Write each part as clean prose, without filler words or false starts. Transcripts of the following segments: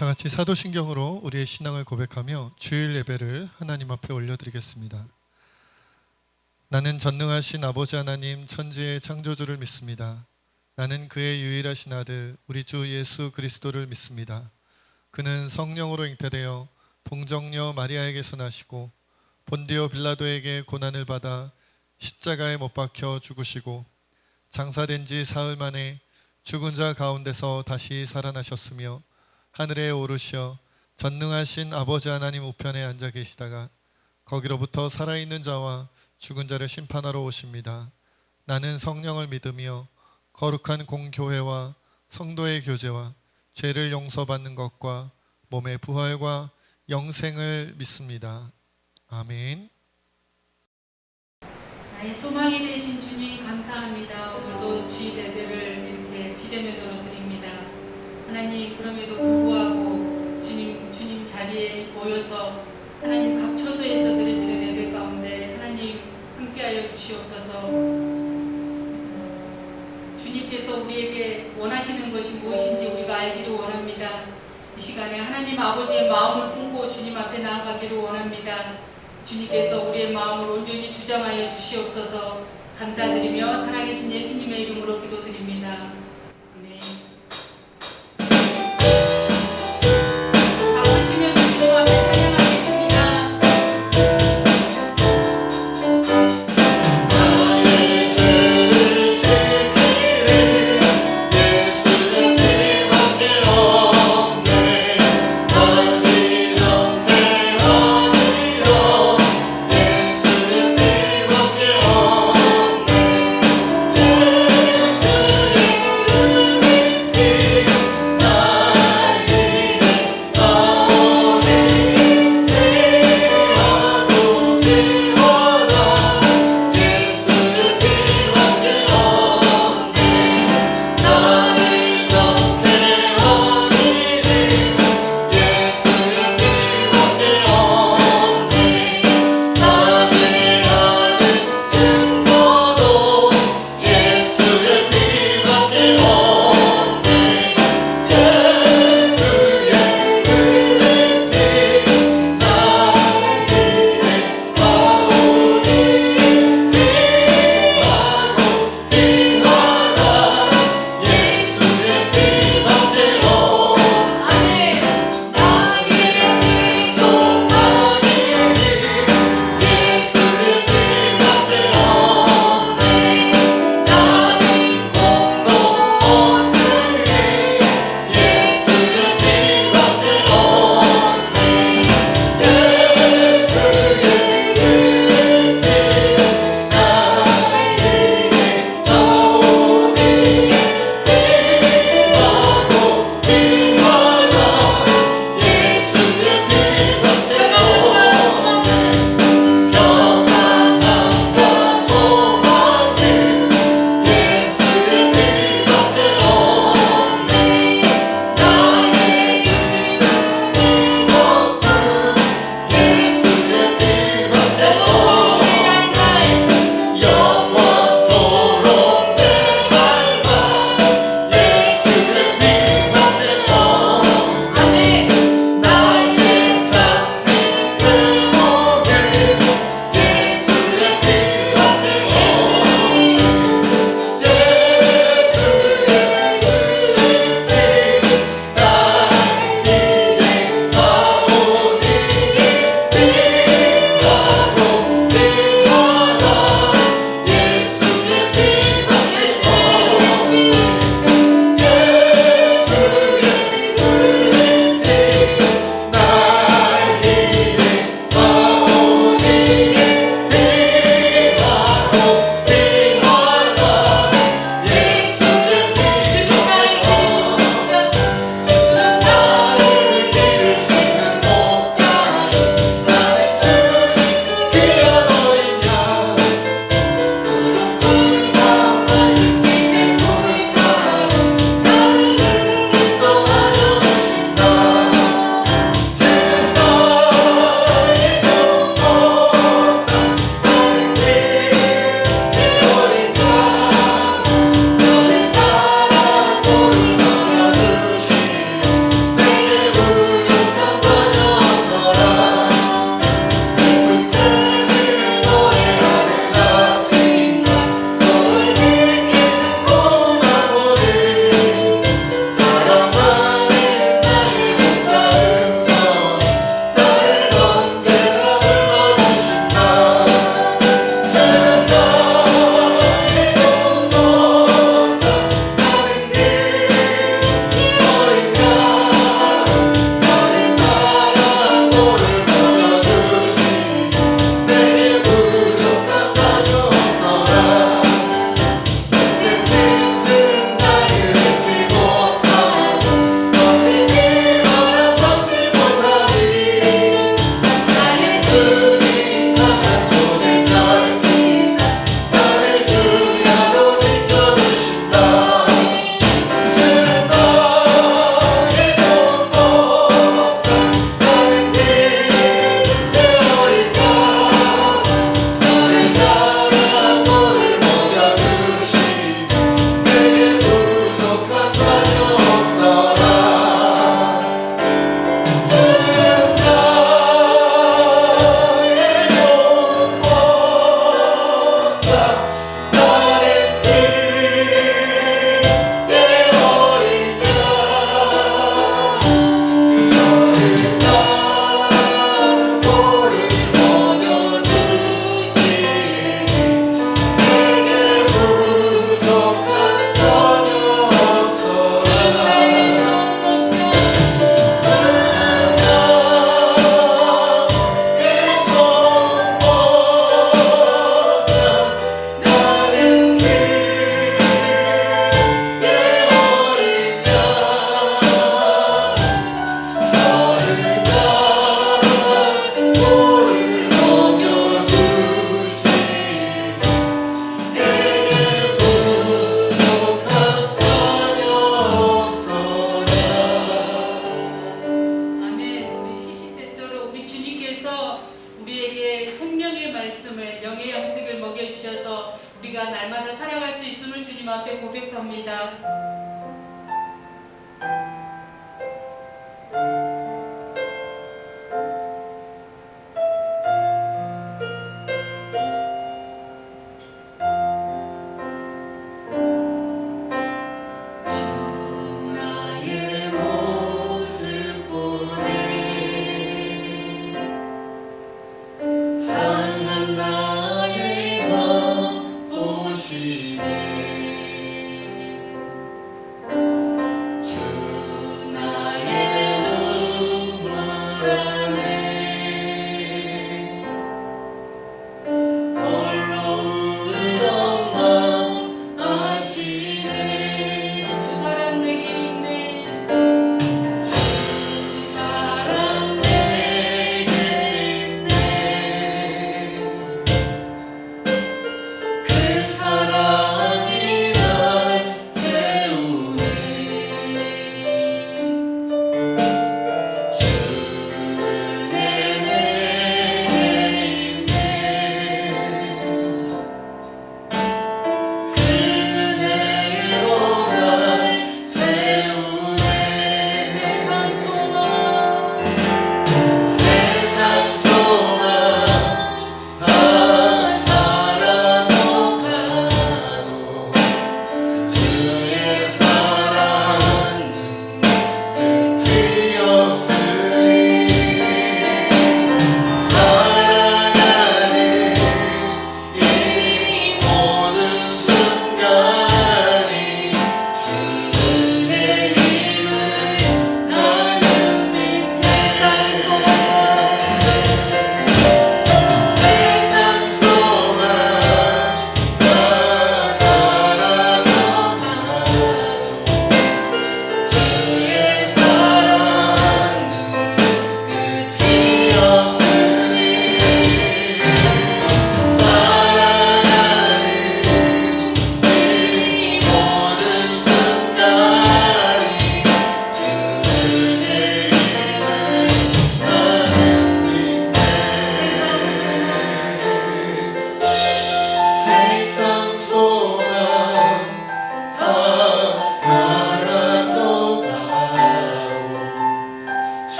다 같이 사도신경으로 우리의 신앙을 고백하며 주일 예배를 하나님 앞에 올려드리겠습니다. 나는 전능하신 아버지 하나님 천지의 창조주를 믿습니다. 나는 그의 유일하신 아들 우리 주 예수 그리스도를 믿습니다. 그는 성령으로 잉태되어 동정녀 마리아에게서 나시고 본디오 빌라도에게 고난을 받아 십자가에 못 박혀 죽으시고 장사된 지 사흘 만에 죽은 자 가운데서 다시 살아나셨으며 하늘에 오르시어 전능하신 아버지 하나님 우편에 앉아 계시다가 거기로부터 살아있는 자와 죽은 자를 심판하러 오십니다. 나는 성령을 믿으며 거룩한 공교회와 성도의 교제와 죄를 용서받는 것과 몸의 부활과 영생을 믿습니다. 아멘. 나의 소망이 되신 주님 감사합니다. 오늘도 주일 예배를 이렇게 비대면으로 드립니다. 하나님, 그럼에도 불구하고 주님 자리에 모여서 하나님 각 처소에서 드려지는 예배 가운데 하나님 함께하여 주시옵소서. 주님께서 우리에게 원하시는 것이 무엇인지 우리가 알기를 원합니다. 이 시간에 하나님 아버지의 마음을 품고 주님 앞에 나아가기를 원합니다. 주님께서 우리의 마음을 온전히 주장하여 주시옵소서. 감사드리며 살아계신 예수님의 이름으로 기도드립니다. 아멘. 박수 치면서 주님 앞에 찬양하겠습니다.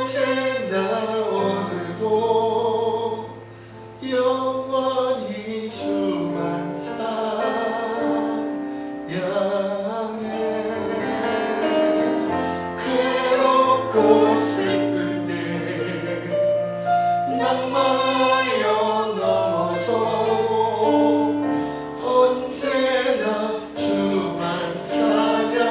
언제나 오늘도 영원히 주만 찬양해. 괴롭고 슬플 때 낙마하여 넘어져도 언제나 주만 찬양하네.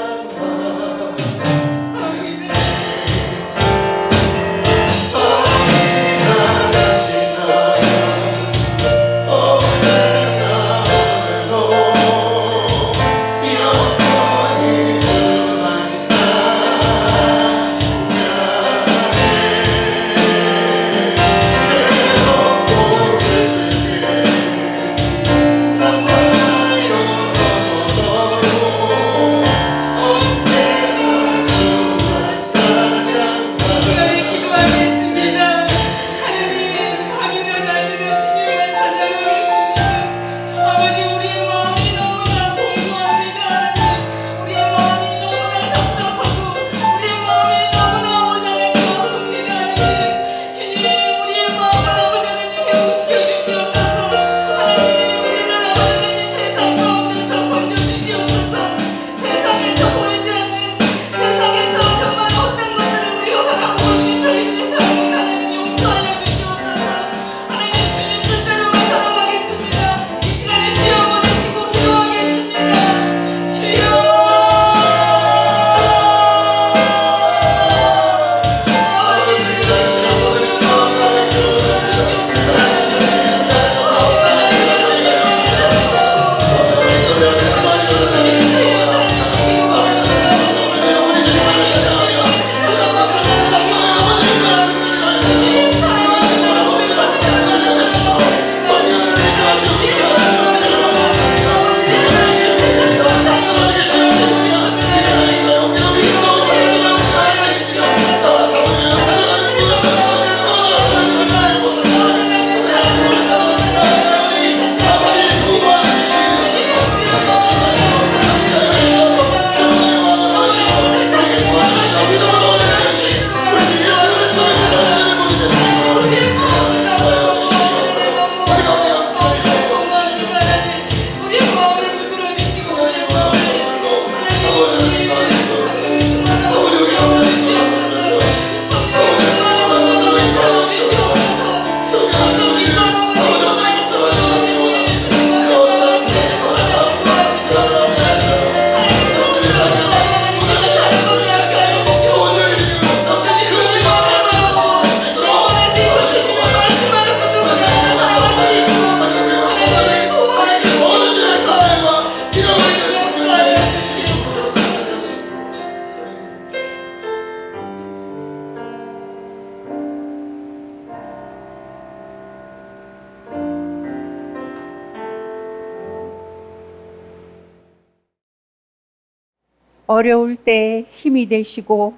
어려울 때 힘이 되시고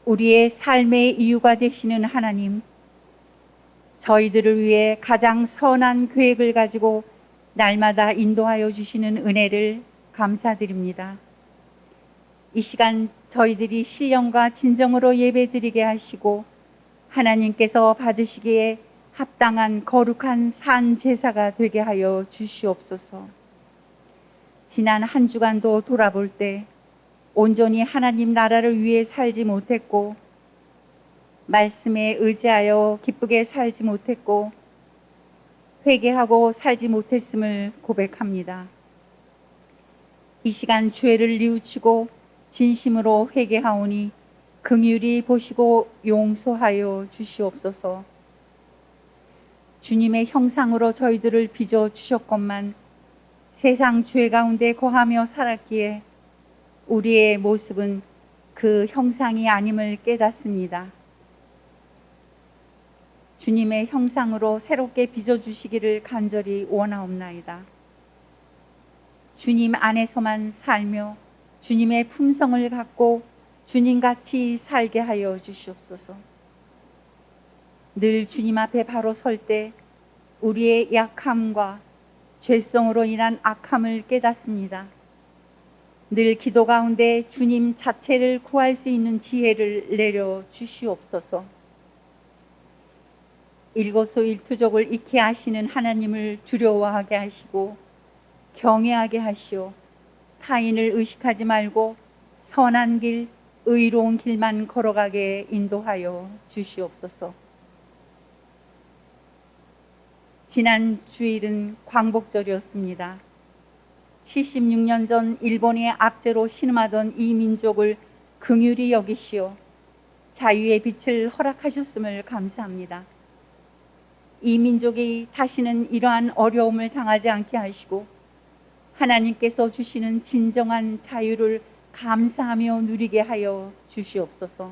우리의 삶의 이유가 되시는 하나님, 저희들을 위해 가장 선한 계획을 가지고 날마다 인도하여 주시는 은혜를 감사드립니다. 이 시간 저희들이 신령과 진정으로 예배드리게 하시고 하나님께서 받으시기에 합당한 거룩한 산 제사가 되게 하여 주시옵소서. 지난 한 주간도 돌아볼 때 온전히 하나님 나라를 위해 살지 못했고 말씀에 의지하여 기쁘게 살지 못했고 회개하고 살지 못했음을 고백합니다. 이 시간 죄를 뉘우치고 진심으로 회개하오니 긍휼히 보시고 용서하여 주시옵소서. 주님의 형상으로 저희들을 빚어 주셨건만 세상 죄 가운데 거하며 살았기에 우리의 모습은 그 형상이 아님을 깨닫습니다. 주님의 형상으로 새롭게 빚어주시기를 간절히 원하옵나이다. 주님 안에서만 살며 주님의 품성을 갖고 주님같이 살게 하여 주시옵소서. 늘 주님 앞에 바로 설 때 우리의 약함과 죄성으로 인한 악함을 깨닫습니다. 늘 기도 가운데 주님 자체를 구할 수 있는 지혜를 내려 주시옵소서. 일거수일투족을 익히 하시는 하나님을 두려워하게 하시고 경외하게 하시오. 타인을 의식하지 말고 선한 길, 의로운 길만 걸어가게 인도하여 주시옵소서. 지난 주일은 광복절이었습니다. 76년 전 일본의 압제로 신음하던 이 민족을 긍휼히 여기시오 자유의 빛을 허락하셨음을 감사합니다. 이 민족이 다시는 이러한 어려움을 당하지 않게 하시고 하나님께서 주시는 진정한 자유를 감사하며 누리게 하여 주시옵소서.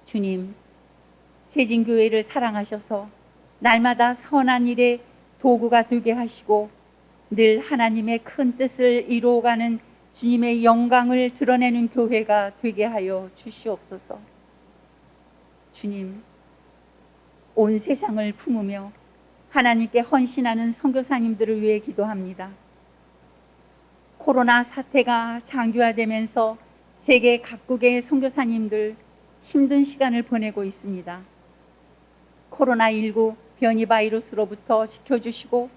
주님, 세진교회를 사랑하셔서 날마다 선한 일에 도구가 되게 하시고 늘 하나님의 큰 뜻을 이루어가는 주님의 영광을 드러내는 교회가 되게 하여 주시옵소서. 주님, 온 세상을 품으며 하나님께 헌신하는 선교사님들을 위해 기도합니다. 코로나 사태가 장기화되면서 세계 각국의 선교사님들 힘든 시간을 보내고 있습니다. 코로나19 변이 바이러스로부터 지켜주시고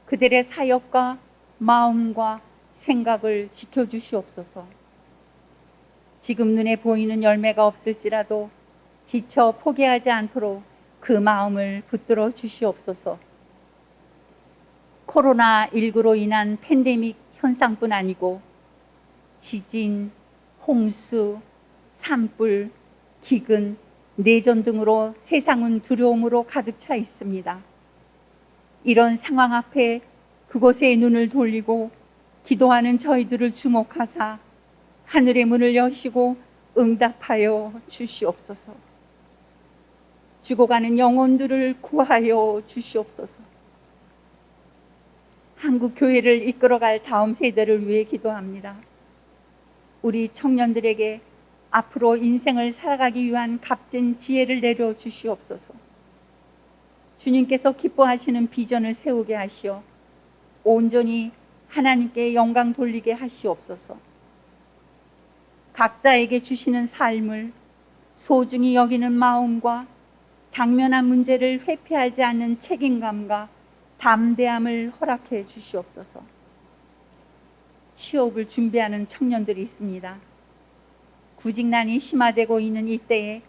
그들의 사역과 마음과 생각을 지켜주시옵소서. 지금 눈에 보이는 열매가 없을지라도 지쳐 포기하지 않도록 그 마음을 붙들어 주시옵소서. 코로나19로 인한 팬데믹 현상뿐 아니고 지진, 홍수, 산불, 기근, 내전 등으로 세상은 두려움으로 가득 차 있습니다. 이런 상황 앞에 그곳에 눈을 돌리고 기도하는 저희들을 주목하사 하늘의 문을 여시고 응답하여 주시옵소서. 죽어가는 영혼들을 구하여 주시옵소서. 한국 교회를 이끌어갈 다음 세대를 위해 기도합니다. 우리 청년들에게 앞으로 인생을 살아가기 위한 값진 지혜를 내려 주시옵소서. 주님께서 기뻐하시는 비전을 세우게 하시어 온전히 하나님께 영광 돌리게 하시옵소서. 각자에게 주시는 삶을 소중히 여기는 마음과 당면한 문제를 회피하지 않는 책임감과 담대함을 허락해 주시옵소서. 취업을 준비하는 청년들이 있습니다. 구직난이 심화되고 있는 이때에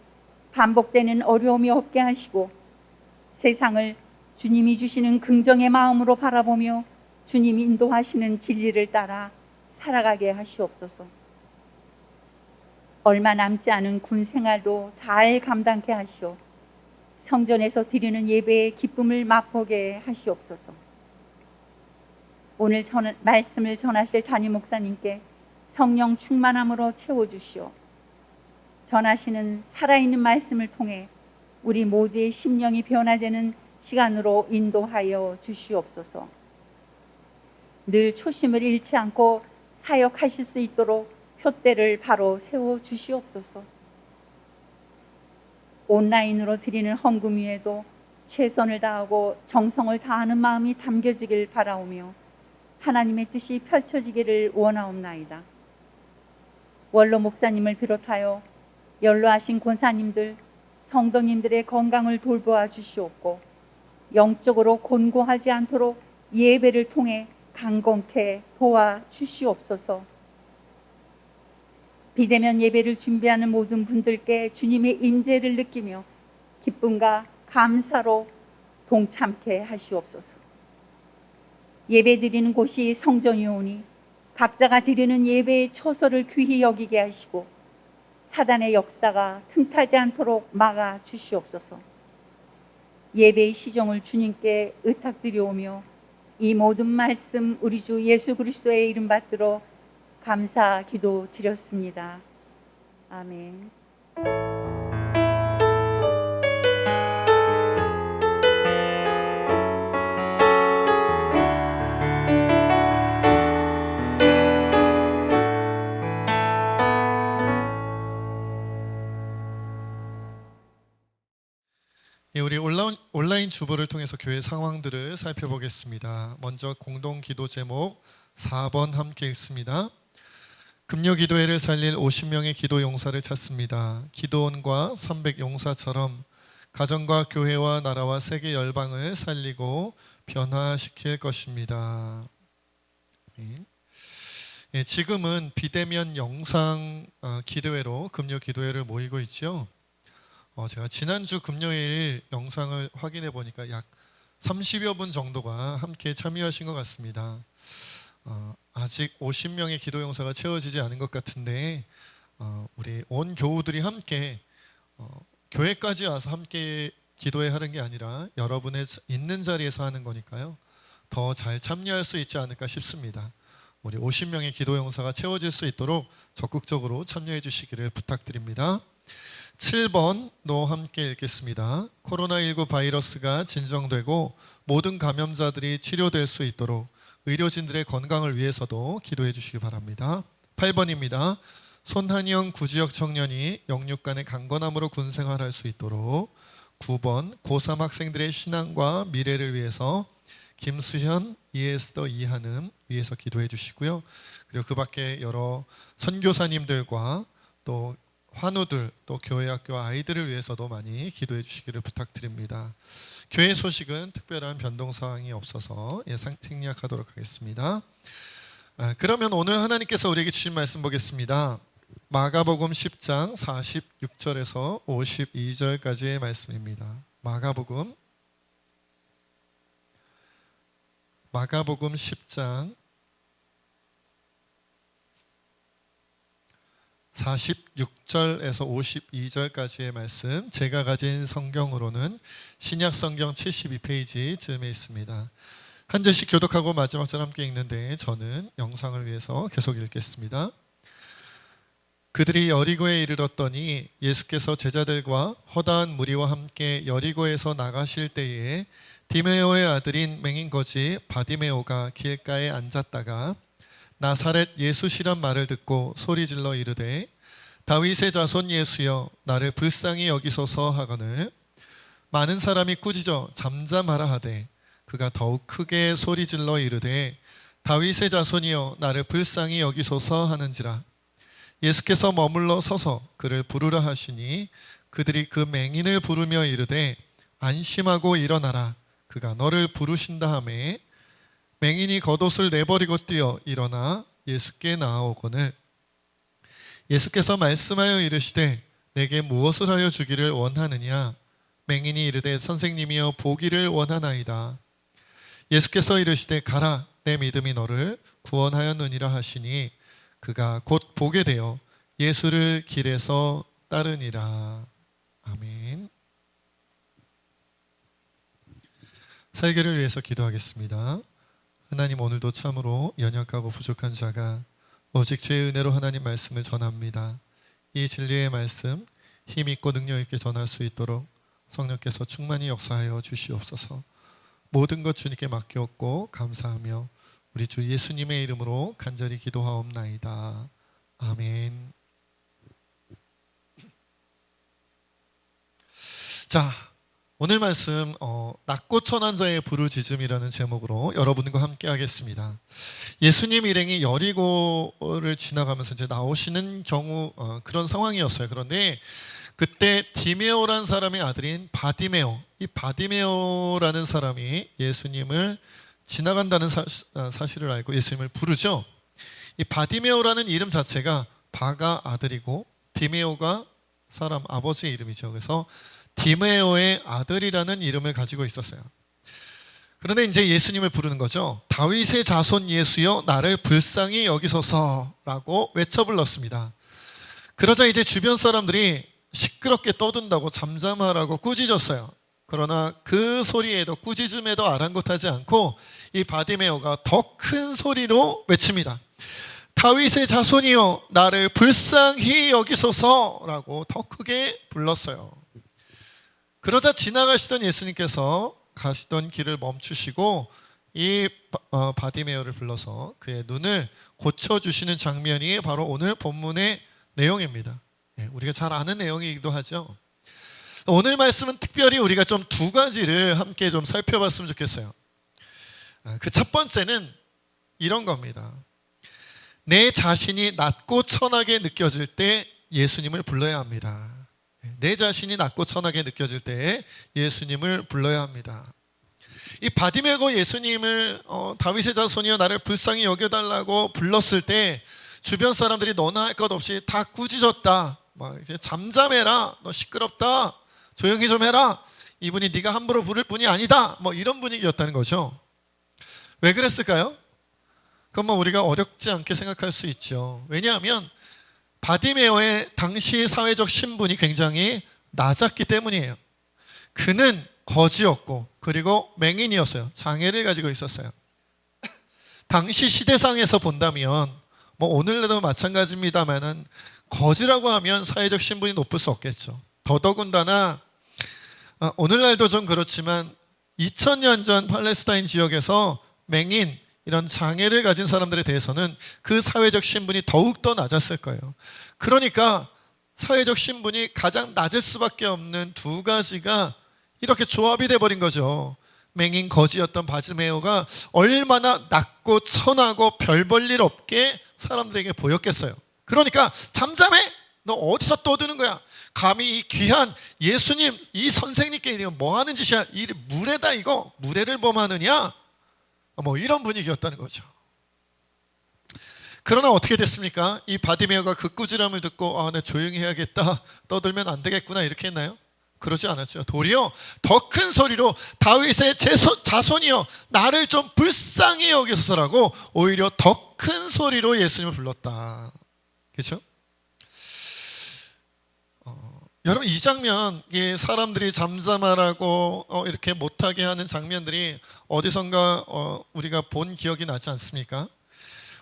반복되는 어려움이 없게 하시고 세상을 주님이 주시는 긍정의 마음으로 바라보며 주님이 인도하시는 진리를 따라 살아가게 하시옵소서. 얼마 남지 않은 군 생활도 잘 감당케 하시오 성전에서 드리는 예배의 기쁨을 맛보게 하시옵소서. 오늘 말씀을 전하실 담임 목사님께 성령 충만함으로 채워주시오. 전하시는 살아있는 말씀을 통해 우리 모두의 심령이 변화되는 시간으로 인도하여 주시옵소서. 늘 초심을 잃지 않고 사역하실 수 있도록 표대를 바로 세워 주시옵소서. 온라인으로 드리는 헌금 위에도 최선을 다하고 정성을 다하는 마음이 담겨지길 바라오며 하나님의 뜻이 펼쳐지기를 원하옵나이다. 원로 목사님을 비롯하여 연로하신 권사님들, 성도님들의 건강을 돌보아 주시옵고 영적으로 곤고하지 않도록 예배를 통해 강건케 도와 주시옵소서. 비대면 예배를 준비하는 모든 분들께 주님의 임재를 느끼며 기쁨과 감사로 동참케 하시옵소서. 예배 드리는 곳이 성전이오니 각자가 드리는 예배의 초소를 귀히 여기게 하시고 사단의 역사가 틈타지 않도록 막아 주시옵소서. 예배의 시종을 주님께 의탁드리오며 이 모든 말씀 우리 주 예수 그리스도의 이름 받들어 감사 기도 드렸습니다. 아멘. 예, 우리 온라인 주보를 통해서 교회 상황들을 살펴보겠습니다. 먼저 공동 기도 제목 4번 함께 읽습니다. 금요 기도회를 살릴 50명의 기도 용사를 찾습니다. 기도원과 300 용사처럼 가정과 교회와 나라와 세계 열방을 살리고 변화시킬 것입니다. 지금은 비대면 영상 기도회로 금요 기도회를 모이고 있죠. 제가 지난주 금요일 영상을 확인해 보니까 약 30여 분 정도가 함께 참여하신 것 같습니다. 아직 50명의 기도 용사가 채워지지 않은 것 같은데 우리 온 교우들이 함께 교회까지 와서 함께 기도회 하는 게 아니라 여러분의 있는 자리에서 하는 거니까요. 더 잘 참여할 수 있지 않을까 싶습니다. 우리 50명의 기도 용사가 채워질 수 있도록 적극적으로 참여해 주시기를 부탁드립니다. 7번도 함께 읽겠습니다. 코로나19 바이러스가 진정되고 모든 감염자들이 치료될 수 있도록 의료진들의 건강을 위해서도 기도해 주시기 바랍니다. 8번입니다. 손한영 구지역 청년이 영육간의 강건함으로 군생활할 수 있도록. 9번 고3 학생들의 신앙과 미래를 위해서 김수현, 이에스더, 이한음 위해서 기도해 주시고요. 그리고 그 밖에 여러 선교사님들과 또 환우들, 또 교회학교 아이들을 위해서도 많이 기도해 주시기를 부탁드립니다. 교회 소식은 특별한 변동사항이 없어서 생략하도록 하겠습니다. 그러면 오늘 하나님께서 우리에게 주신 말씀 보겠습니다. 마가복음 10장 46절에서 52절까지의 말씀입니다. 마가복음 10장 46절에서 52절까지의 말씀, 제가 가진 성경으로는 신약 성경 72페이지쯤에 있습니다. 한 절씩 교독하고 마지막 절 함께 읽는데 저는 영상을 위해서 계속 읽겠습니다. 그들이 여리고에 이르렀더니 예수께서 제자들과 허다한 무리와 함께 여리고에서 나가실 때에 디메오의 아들인 맹인거지 바디메오가 길가에 앉았다가 나사렛 예수시란 말을 듣고 소리질러 이르되 다윗의 자손 예수여 나를 불쌍히 여기소서 하거늘 많은 사람이 꾸짖어 잠잠하라 하되 그가 더욱 크게 소리질러 이르되 다윗의 자손이여 나를 불쌍히 여기소서 하는지라. 예수께서 머물러 서서 그를 부르라 하시니 그들이 그 맹인을 부르며 이르되 안심하고 일어나라 그가 너를 부르신다 하매 맹인이 겉옷을 내버리고 뛰어 일어나 예수께 나아오거늘 예수께서 말씀하여 이르시되 내게 무엇을 하여 주기를 원하느냐. 맹인이 이르되 선생님이여 보기를 원하나이다. 예수께서 이르시되 가라 내 믿음이 너를 구원하였느니라 하시니 그가 곧 보게 되어 예수를 길에서 따르니라. 아멘. 살기를 위해서 기도하겠습니다. 하나님, 오늘도 참으로 연약하고 부족한 자가 오직 죄의 은혜로 하나님 말씀을 전합니다. 이 진리의 말씀 힘 있고 능력 있게 전할 수 있도록 성령께서 충만히 역사하여 주시옵소서. 모든 것 주님께 맡겼고 감사하며 우리 주 예수님의 이름으로 간절히 기도하옵나이다. 아멘. 자, 오늘 말씀 낮고 천한 자의 부르짖음이라는 제목으로 여러분과 함께 하겠습니다. 예수님 일행이 여리고를 지나가면서 이제 나오시는 경우 그런 상황이었어요. 그런데 그때 디메오라는 사람의 아들인 바디메오, 이 바디메오라는 사람이 예수님을 지나간다는 사실을 알고 예수님을 부르죠. 이 바디메오라는 이름 자체가 바가 아들이고 디메오가 사람 아버지의 이름이죠. 그래서 디메오의 아들이라는 이름을 가지고 있었어요. 그런데 이제 예수님을 부르는 거죠. 다윗의 자손 예수여 나를 불쌍히 여기소서라고 외쳐 불렀습니다. 그러자 이제 주변 사람들이 시끄럽게 떠든다고 잠잠하라고 꾸짖었어요. 그러나 그 소리에도 꾸짖음에도 아랑곳하지 않고 이 바디메오가 더 큰 소리로 외칩니다. 다윗의 자손이여 나를 불쌍히 여기소서라고 더 크게 불렀어요. 그러자 지나가시던 예수님께서 가시던 길을 멈추시고 이 바디메오를 불러서 그의 눈을 고쳐주시는 장면이 바로 오늘 본문의 내용입니다. 우리가 잘 아는 내용이기도 하죠. 오늘 말씀은 특별히 우리가 좀 두 가지를 함께 좀 살펴봤으면 좋겠어요. 그 첫 번째는 이런 겁니다. 내 자신이 낮고 천하게 느껴질 때 예수님을 불러야 합니다. 내 자신이 낮고 천하게 느껴질 때 예수님을 불러야 합니다. 이 바디메오가 예수님을 다윗의 자손이여 나를 불쌍히 여겨달라고 불렀을 때 주변 사람들이 너나 할 것 없이 다 꾸짖었다. 막 이제 잠잠해라. 너 시끄럽다. 조용히 좀 해라. 이분이 네가 함부로 부를 분이 아니다. 뭐 이런 분위기였다는 거죠. 왜 그랬을까요? 그건 뭐 우리가 어렵지 않게 생각할 수 있죠. 왜냐하면 바디메오의 당시 사회적 신분이 굉장히 낮았기 때문이에요. 그는 거지였고 그리고 맹인이었어요. 장애를 가지고 있었어요. 당시 시대상에서 본다면 뭐 오늘날도 마찬가지입니다만은 거지라고 하면 사회적 신분이 높을 수 없겠죠. 더더군다나 오늘날도 좀 그렇지만 2000년 전 팔레스타인 지역에서 맹인 이런 장애를 가진 사람들에 대해서는 그 사회적 신분이 더욱더 낮았을 거예요. 그러니까 사회적 신분이 가장 낮을 수밖에 없는 두 가지가 이렇게 조합이 돼버린 거죠. 맹인 거지였던 바디메오가 얼마나 낮고 천하고 별 볼 일 없게 사람들에게 보였겠어요. 그러니까 잠잠해! 너 어디서 떠드는 거야? 감히 이 귀한 예수님 이 선생님께 이거 뭐 하는 짓이야? 이 무례다 이거 무례를 범하느냐? 뭐 이런 분위기였다는 거죠. 그러나 어떻게 됐습니까? 이 바디메오가 그 꾸지람을 듣고 내 조용히 해야겠다. 떠들면 안 되겠구나 이렇게 했나요? 그러지 않았죠. 도리어 더 큰 소리로 다윗의 자손이여 나를 좀 불쌍히 여기소서라고 오히려 더 큰 소리로 예수님을 불렀다. 그렇죠? 여러분 이 장면, 사람들이 잠잠하라고 이렇게 못하게 하는 장면들이 어디선가 우리가 본 기억이 나지 않습니까?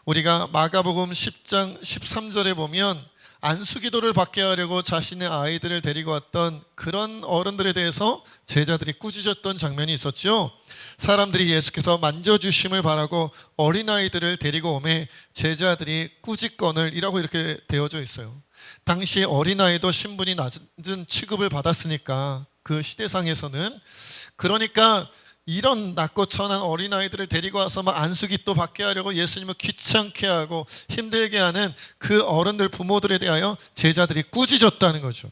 우리가 마가복음 10장 13절에 보면 안수기도를 받게 하려고 자신의 아이들을 데리고 왔던 그런 어른들에 대해서 제자들이 꾸짖었던 장면이 있었죠. 사람들이 예수께서 만져주심을 바라고 어린아이들을 데리고 오매 제자들이 꾸짖거늘이라고 이렇게 되어져 있어요. 당시 어린아이도 신분이 낮은 취급을 받았으니까 그 시대상에서는 그러니까 이런 낮고 천한 어린아이들을 데리고 와서 막 안수기도 받게 하려고 예수님을 귀찮게 하고 힘들게 하는 그 어른들 부모들에 대하여 제자들이 꾸짖었다는 거죠.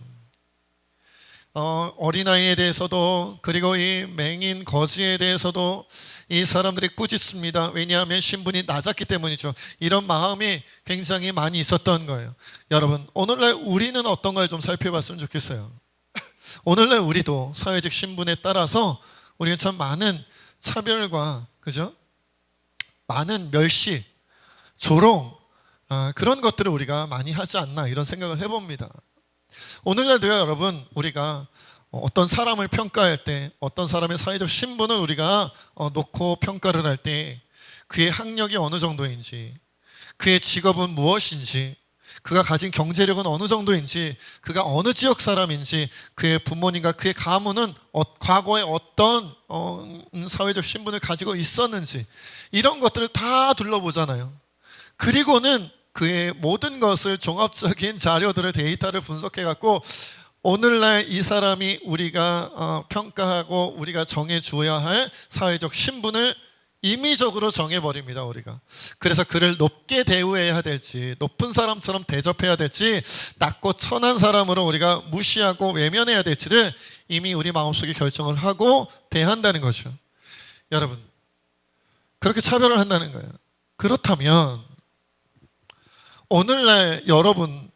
어린아이에 대해서도 그리고 이 맹인 거지에 대해서도 이 사람들이 꾸짖습니다. 왜냐하면 신분이 낮았기 때문이죠. 이런 마음이 굉장히 많이 있었던 거예요. 여러분 오늘날 우리는 어떤 걸 좀 살펴봤으면 좋겠어요. 오늘날 우리도 사회적 신분에 따라서 우리가 참 많은 차별과 그죠? 많은 멸시, 조롱 그런 것들을 우리가 많이 하지 않나 이런 생각을 해봅니다. 오늘날도요 여러분 우리가 어떤 사람을 평가할 때 어떤 사람의 사회적 신분을 우리가 놓고 평가를 할 때 그의 학력이 어느 정도인지 그의 직업은 무엇인지 그가 가진 경제력은 어느 정도인지 그가 어느 지역 사람인지 그의 부모님과 그의 가문은 과거에 어떤 사회적 신분을 가지고 있었는지 이런 것들을 다 둘러보잖아요. 그리고는 그의 모든 것을 종합적인 자료들을 데이터를 분석해 갖고 오늘날 이 사람이 우리가 평가하고 우리가 정해 주어야 할 사회적 신분을 임의적으로 정해버립니다 우리가. 그래서 그를 높게 대우해야 될지 높은 사람처럼 대접해야 될지 낮고 천한 사람으로 우리가 무시하고 외면해야 될지를 이미 우리 마음속에 결정을 하고 대한다는 거죠. 여러분 그렇게 차별을 한다는 거예요. 그렇다면 오늘날 여러분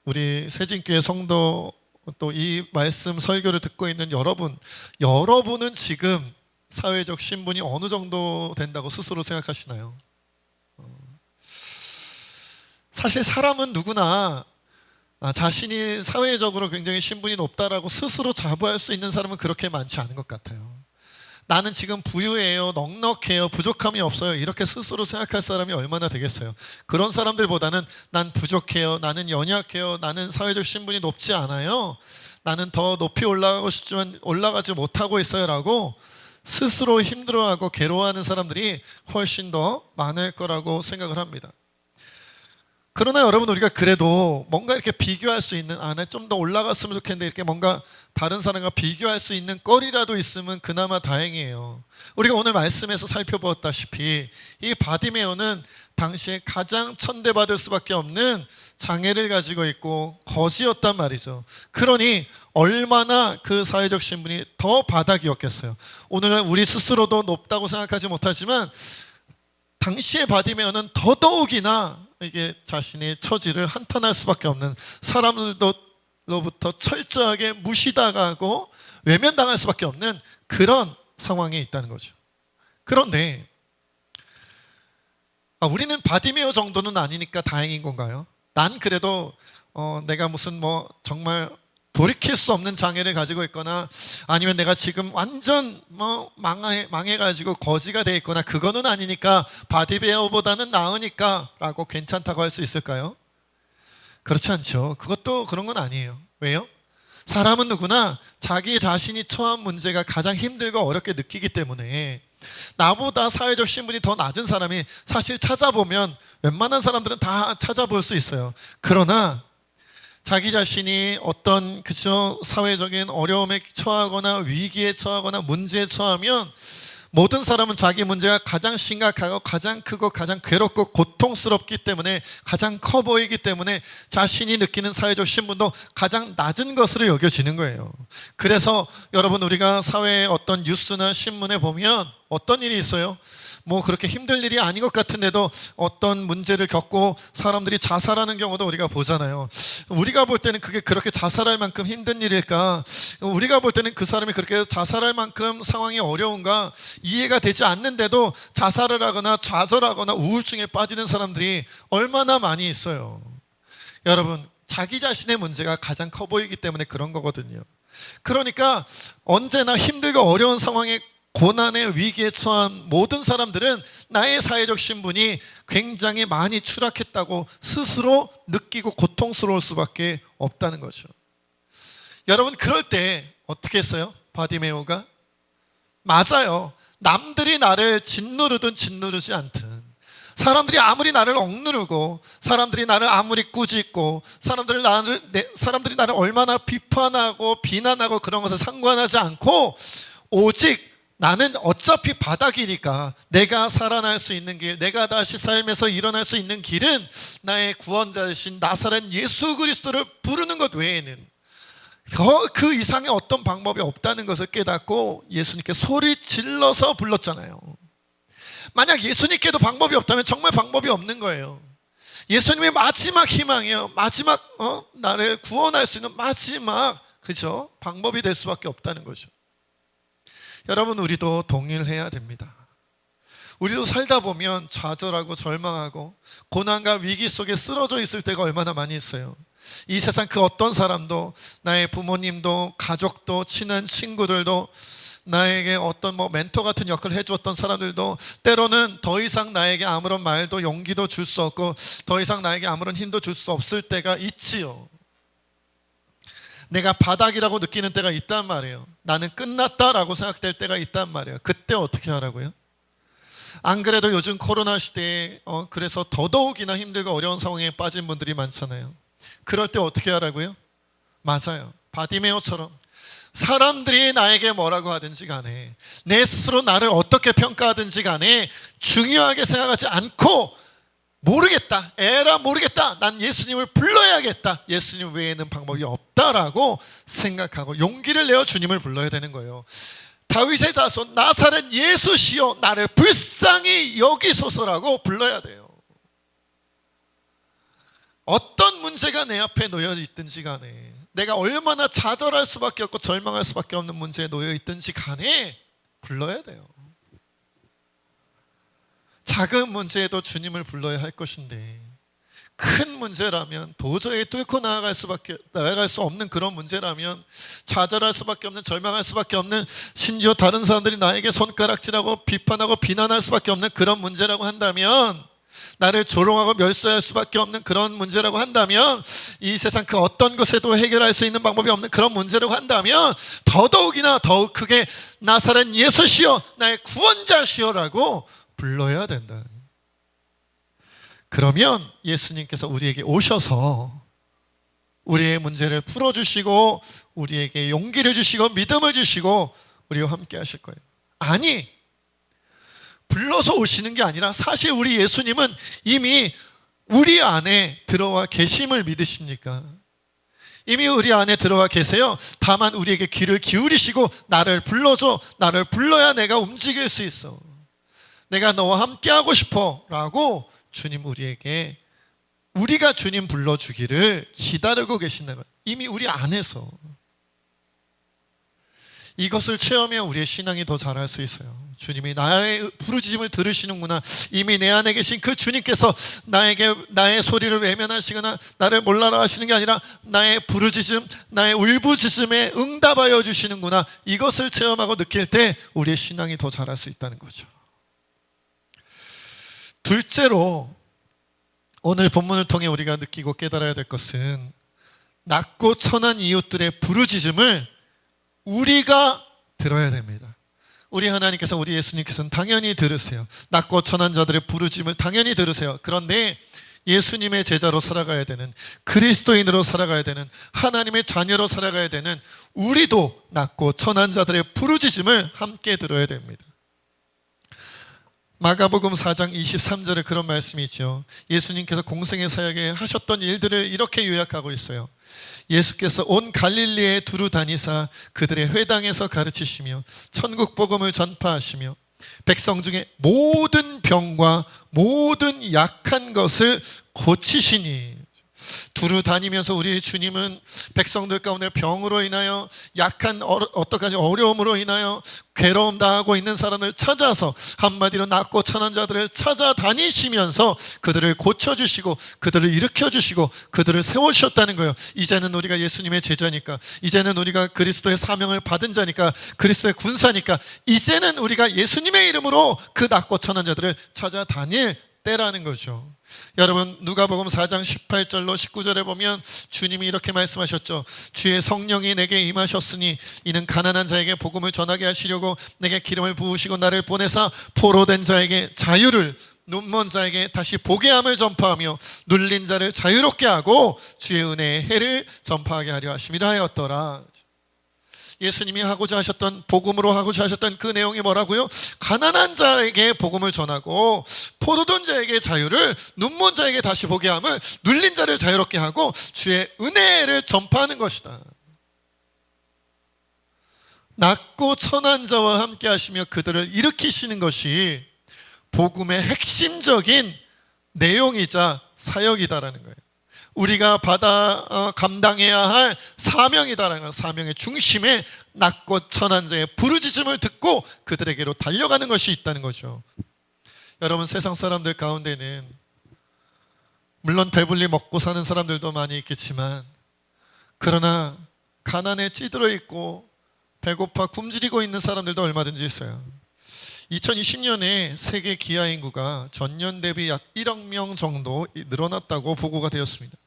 우리 새진교회 성도 또 이 말씀 설교를 듣고 있는 여러분은 지금 사회적 신분이 어느 정도 된다고 스스로 생각하시나요? 사실 사람은 누구나 자신이 사회적으로 굉장히 신분이 높다라고 스스로 자부할 수 있는 사람은 그렇게 많지 않은 것 같아요. 나는 지금 부유해요, 넉넉해요, 부족함이 없어요 이렇게 스스로 생각할 사람이 얼마나 되겠어요. 그런 사람들보다는 난 부족해요, 나는 연약해요, 나는 사회적 신분이 높지 않아요, 나는 더 높이 올라가고 싶지만 올라가지 못하고 있어요 라고 스스로 힘들어하고 괴로워하는 사람들이 훨씬 더 많을 거라고 생각을 합니다. 그러나 여러분, 우리가 그래도 뭔가 이렇게 비교할 수 있는, 나 좀 더 올라갔으면 좋겠는데, 이렇게 뭔가 다른 사람과 비교할 수 있는 거리라도 있으면 그나마 다행이에요. 우리가 오늘 말씀에서 살펴보았다시피 이 바디메오는 당시에 가장 천대받을 수밖에 없는 장애를 가지고 있고 거지였단 말이죠. 그러니 얼마나 그 사회적 신분이 더 바닥이었겠어요. 오늘날 우리 스스로도 높다고 생각하지 못하지만 당시의 바디메오는 더더욱이나 이게 자신의 처지를 한탄할 수밖에 없는, 사람들로부터 철저하게 무시당하고 외면당할 수밖에 없는 그런 상황에 있다는 거죠. 그런데 우리는 바디메오 정도는 아니니까 다행인 건가요? 난 그래도 내가 무슨 뭐 정말 돌이킬 수 없는 장애를 가지고 있거나 아니면 내가 지금 완전 뭐 망해가지고 거지가 돼 있거나 그거는 아니니까 바디메오보다는 나으니까 라고 괜찮다고 할 수 있을까요? 그렇지 않죠. 그것도 그런 건 아니에요. 왜요? 사람은 누구나 자기 자신이 처한 문제가 가장 힘들고 어렵게 느끼기 때문에 나보다 사회적 신분이 더 낮은 사람이 사실 찾아보면 웬만한 사람들은 다 찾아볼 수 있어요. 그러나 자기 자신이 어떤 사회적인 어려움에 처하거나 위기에 처하거나 문제에 처하면 모든 사람은 자기 문제가 가장 심각하고 가장 크고 가장 괴롭고 고통스럽기 때문에 가장 커 보이기 때문에 자신이 느끼는 사회적 신분도 가장 낮은 것으로 여겨지는 거예요. 그래서 여러분, 우리가 사회의 어떤 뉴스나 신문에 보면 어떤 일이 있어요? 뭐 그렇게 힘들 일이 아닌 것 같은데도 어떤 문제를 겪고 사람들이 자살하는 경우도 우리가 보잖아요. 우리가 볼 때는 그게 그렇게 자살할 만큼 힘든 일일까? 우리가 볼 때는 그 사람이 그렇게 자살할 만큼 상황이 어려운가? 이해가 되지 않는데도 자살을 하거나 좌절하거나 우울증에 빠지는 사람들이 얼마나 많이 있어요. 여러분, 자기 자신의 문제가 가장 커 보이기 때문에 그런 거거든요. 그러니까 언제나 힘들고 어려운 상황에 고난의 위기에 처한 모든 사람들은 나의 사회적 신분이 굉장히 많이 추락했다고 스스로 느끼고 고통스러울 수밖에 없다는 거죠. 여러분, 그럴 때 어떻게 했어요? 바디메오가? 맞아요. 남들이 나를 짓누르든 짓누르지 않든, 사람들이 아무리 나를 억누르고 사람들이 나를 아무리 꾸짖고 사람들이 나를 얼마나 비판하고 비난하고 그런 것을 상관하지 않고 오직 나는 어차피 바닥이니까 내가 살아날 수 있는 길, 내가 다시 삶에서 일어날 수 있는 길은 나의 구원자이신 나사렛 예수 그리스도를 부르는 것 외에는 그 이상의 어떤 방법이 없다는 것을 깨닫고 예수님께 소리 질러서 불렀잖아요. 만약 예수님께도 방법이 없다면 정말 방법이 없는 거예요. 예수님의 마지막 희망이에요. 마지막 나를 구원할 수 있는 마지막 방법이 될 수밖에 없다는 거죠. 여러분, 우리도 동일해야 됩니다. 우리도 살다 보면 좌절하고 절망하고 고난과 위기 속에 쓰러져 있을 때가 얼마나 많이 있어요. 이 세상 그 어떤 사람도, 나의 부모님도 가족도 친한 친구들도 나에게 어떤 멘토 같은 역할을 해주었던 사람들도 때로는 더 이상 나에게 아무런 말도 용기도 줄 수 없고 더 이상 나에게 아무런 힘도 줄 수 없을 때가 있지요. 내가 바닥이라고 느끼는 때가 있단 말이에요. 나는 끝났다라고 생각될 때가 있단 말이에요. 그때 어떻게 하라고요? 안 그래도 요즘 코로나 시대에 그래서 더더욱이나 힘들고 어려운 상황에 빠진 분들이 많잖아요. 그럴 때 어떻게 하라고요? 맞아요. 바디메오처럼 사람들이 나에게 뭐라고 하든지 간에, 내 스스로 나를 어떻게 평가하든지 간에 중요하게 생각하지 않고 모르겠다, 에라 모르겠다, 난 예수님을 불러야겠다, 예수님 외에는 방법이 없다라고 생각하고 용기를 내어 주님을 불러야 되는 거예요. 다윗의 자손 나사렛 예수시여 나를 불쌍히 여기소서라고 불러야 돼요. 어떤 문제가 내 앞에 놓여 있든지 간에, 내가 얼마나 좌절할 수밖에 없고 절망할 수밖에 없는 문제에 놓여 있든지 간에 불러야 돼요. 작은 문제에도 주님을 불러야 할 것인데, 큰 문제라면 도저히 뚫고 나아갈 수 없는 그런 문제라면, 좌절할 수밖에 없는, 절망할 수밖에 없는, 심지어 다른 사람들이 나에게 손가락질하고 비판하고 비난할 수밖에 없는 그런 문제라고 한다면, 나를 조롱하고 멸시할 수밖에 없는 그런 문제라고 한다면, 이 세상 그 어떤 것에도 해결할 수 있는 방법이 없는 그런 문제라고 한다면 더더욱이나 더욱 크게 나사렛 예수시여 나의 구원자시여라고 불러야 된다. 그러면 예수님께서 우리에게 오셔서 우리의 문제를 풀어주시고 우리에게 용기를 주시고 믿음을 주시고 우리와 함께 하실 거예요. 아니, 불러서 오시는 게 아니라 사실 우리 예수님은 이미 우리 안에 들어와 계심을 믿으십니까? 이미 우리 안에 들어와 계세요. 다만 우리에게 귀를 기울이시고 나를 불러줘. 나를 불러야 내가 움직일 수 있어. 내가 너와 함께 하고 싶어 라고 주님 우리에게, 우리가 주님 불러주기를 기다리고 계신다는 거예요. 이미 우리 안에서. 이것을 체험해야 우리의 신앙이 더 잘할 수 있어요. 주님이 나의 부르짖음을 들으시는구나. 이미 내 안에 계신 그 주님께서 나의 소리를 외면하시거나 나를 몰라라 하시는 게 아니라 나의 부르짖음, 나의 울부짖음에 응답하여 주시는구나. 이것을 체험하고 느낄 때 우리의 신앙이 더 잘할 수 있다는 거죠. 둘째로, 오늘 본문을 통해 우리가 느끼고 깨달아야 될 것은 낮고 천한 이웃들의 부르짖음을 우리가 들어야 됩니다. 우리 하나님께서, 우리 예수님께서는 당연히 들으세요. 낮고 천한 자들의 부르짖음을 당연히 들으세요. 그런데 예수님의 제자로 살아가야 되는, 그리스도인으로 살아가야 되는, 하나님의 자녀로 살아가야 되는 우리도 낮고 천한 자들의 부르짖음을 함께 들어야 됩니다. 마가복음 4장 23절에 그런 말씀이 있죠. 예수님께서 공생의 사역에 하셨던 일들을 이렇게 요약하고 있어요. 예수께서 온 갈릴리에 두루 다니사 그들의 회당에서 가르치시며 천국 복음을 전파하시며 백성 중에 모든 병과 모든 약한 것을 고치시니. 두루 다니면서 우리 주님은 백성들 가운데 병으로 인하여, 약한 어떤 가지 어려움으로 인하여 괴로움 당하고 있는 사람을 찾아서, 한마디로 낮고 천한 자들을 찾아다니시면서 그들을 고쳐주시고 그들을 일으켜주시고 그들을 세우셨다는 거예요. 이제는 우리가 예수님의 제자니까, 이제는 우리가 그리스도의 사명을 받은 자니까, 그리스도의 군사니까 이제는 우리가 예수님의 이름으로 그 낮고 천한 자들을 찾아다닐 때라는 거죠. 여러분, 누가복음 4장 18절로 19절에 보면 주님이 이렇게 말씀하셨죠. 주의 성령이 내게 임하셨으니 이는 가난한 자에게 복음을 전하게 하시려고 내게 기름을 부으시고 나를 보내사 포로된 자에게 자유를, 눈먼 자에게 다시 보게 함을 전파하며 눌린 자를 자유롭게 하고 주의 은혜의 해를 전파하게 하려 하심이라 하였더라. 예수님이 하고자 하셨던, 복음으로 하고자 하셨던 그 내용이 뭐라고요? 가난한 자에게 복음을 전하고 포로된 자에게 자유를, 눈먼 자에게 다시 보게 함을, 눌린 자를 자유롭게 하고 주의 은혜를 전파하는 것이다. 낮고 천한 자와 함께 하시며 그들을 일으키시는 것이 복음의 핵심적인 내용이자 사역이다라는 거예요. 우리가 감당해야 할 사명이다라는 것, 사명의 중심에 낮고 천한 자의 부르짖음을 듣고 그들에게로 달려가는 것이 있다는 거죠. 여러분, 세상 사람들 가운데는 물론 배불리 먹고 사는 사람들도 많이 있겠지만, 그러나 가난에 찌들어 있고 배고파 굶주리고 있는 사람들도 얼마든지 있어요. 2020년에 세계 기아 인구가 전년 대비 약 1억 명 정도 늘어났다고 보고가 되었습니다.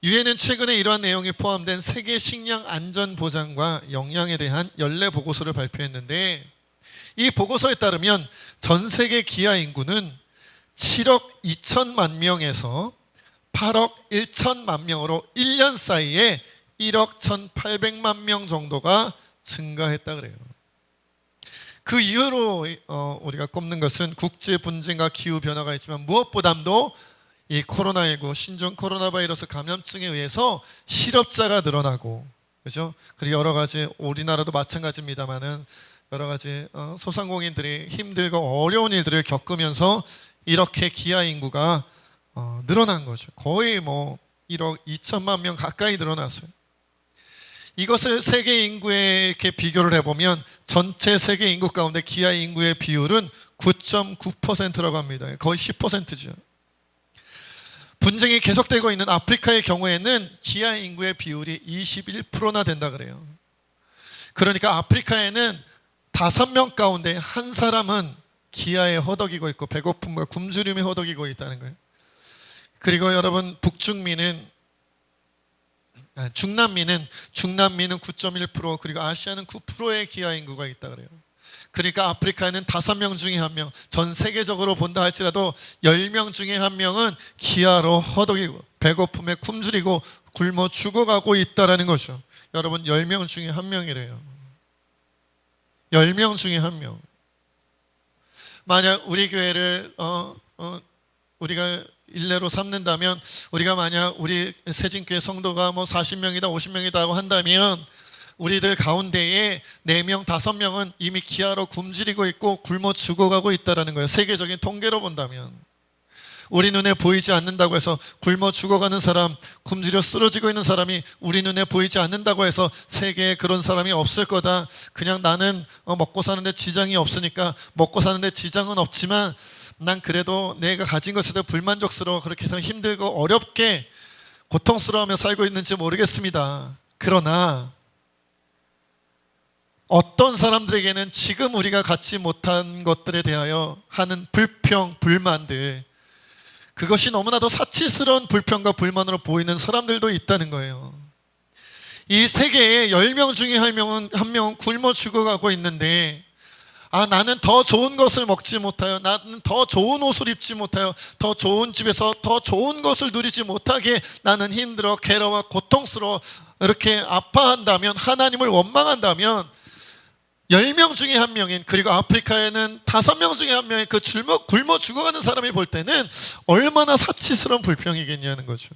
유엔은 최근에 이러한 내용이 포함된 세계 식량 안전 보장과 영양에 대한 연례 보고서를 발표했는데, 이 보고서에 따르면 전 세계 기아 인구는 7억 2천만 명에서 8억 1천만 명으로 1년 사이에 1억 1,800만 명 정도가 증가했다 그래요. 그 이유로 우리가 꼽는 것은 국제 분쟁과 기후 변화가 있지만, 무엇보다도 이 코로나19 신종 코로나 바이러스 감염증에 의해서 실업자가 늘어나고, 그죠? 그리고 여러 가지, 우리나라도 마찬가지입니다만은 여러 가지 소상공인들이 힘들고 어려운 일들을 겪으면서 이렇게 기아 인구가 늘어난 거죠. 거의 1억 2천만 명 가까이 늘어났어요. 이것을 세계 인구에 이렇게 비교를 해보면 전체 세계 인구 가운데 기아 인구의 비율은 9.9%라고 합니다. 거의 10%죠. 분쟁이 계속되고 있는 아프리카의 경우에는 기아 인구의 비율이 21%나 된다 그래요. 그러니까 아프리카에는 5명 가운데 한 사람은 기아에 허덕이고 있고 배고픔과 굶주림에 허덕이고 있다는 거예요. 그리고 여러분, 중남미는 9.1%, 그리고 아시아는 9%의 기아 인구가 있다 그래요. 그러니까 아프리카에는 5명 중에 1명, 전 세계적으로 본다 할지라도 10명 중에 1명은 기아로 허덕이고 배고픔에 굶주리고 굶어 죽어가고 있다라는 거죠. 여러분, 10명 중에 1명이래요. 10명 중에 1명. 만약 우리 교회를 우리가 일례로 삼는다면, 우리가 만약 우리 세진교회 성도가 뭐 40명이다 50명이다 하고 한다면, 우리들 가운데에 4명 5명은 이미 기아로 굶주리고 있고 굶어 죽어가고 있다는 거예요. 세계적인 통계로 본다면. 우리 눈에 보이지 않는다고 해서 굶어 죽어가는 사람, 굶주려 쓰러지고 있는 사람이 우리 눈에 보이지 않는다고 해서 세계에 그런 사람이 없을 거다. 그냥 나는 먹고 사는데 지장이 없으니까 먹고 사는데 지장은 없지만 난 그래도 내가 가진 것에 대해 불만족스러워, 그렇게 해서 힘들고 어렵게 고통스러워하며 살고 있는지 모르겠습니다. 그러나 어떤 사람들에게는 지금 우리가 갖지 못한 것들에 대하여 하는 불평, 불만들, 그것이 너무나도 사치스러운 불평과 불만으로 보이는 사람들도 있다는 거예요. 이 세계에 10명 중에 1명은 굶어 죽어가고 있는데, 나는 더 좋은 것을 먹지 못하여, 나는 더 좋은 옷을 입지 못하여, 더 좋은 집에서 더 좋은 것을 누리지 못하게 나는 힘들어 괴로워 고통스러워 이렇게 아파한다면, 하나님을 원망한다면 10명 중에 1명인, 그리고 아프리카에는 5명 중에 1명인 그 굶어 죽어가는 사람이 볼 때는 얼마나 사치스러운 불평이겠냐는 거죠.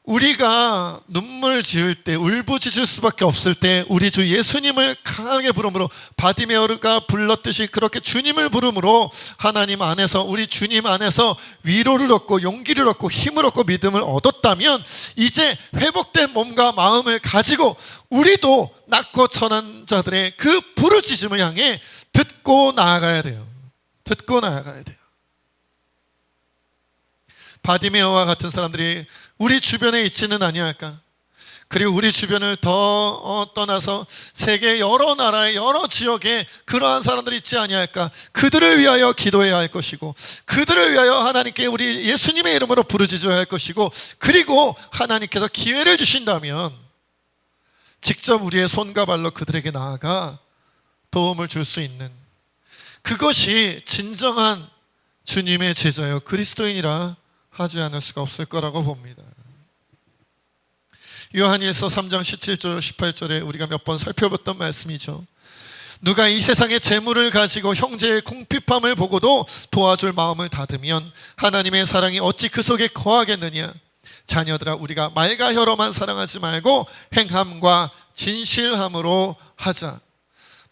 우리가 눈물 지을 때, 울부짖을 수밖에 없을 때 우리 주 예수님을 강하게 부름으로, 바디메오가 불렀듯이 그렇게 주님을 부름으로 하나님 안에서, 우리 주님 안에서 위로를 얻고 용기를 얻고 힘을 얻고 믿음을 얻었다면, 이제 회복된 몸과 마음을 가지고 우리도 낮고 천한 자들의 그 부르짖음을 향해 듣고 나아가야 돼요. 듣고 나아가야 돼요. 바디메오와 같은 사람들이 우리 주변에 있지는 아니할까? 그리고 우리 주변을 더 떠나서 세계 여러 나라의 여러 지역에 그러한 사람들이 있지 아니할까? 그들을 위하여 기도해야 할 것이고, 그들을 위하여 하나님께 우리 예수님의 이름으로 부르짖어야 할 것이고, 그리고 하나님께서 기회를 주신다면 직접 우리의 손과 발로 그들에게 나아가 도움을 줄 수 있는, 그것이 진정한 주님의 제자여 그리스도인이라 하지 않을 수가 없을 거라고 봅니다. 요한일서 3장 17절 18절에 우리가 몇 번 살펴봤던 말씀이죠. 누가 이 세상의 재물을 가지고 형제의 궁핍함을 보고도 도와줄 마음을 닫으면 하나님의 사랑이 어찌 그 속에 거하겠느냐. 자녀들아, 우리가 말과 혀로만 사랑하지 말고 행함과 진실함으로 하자.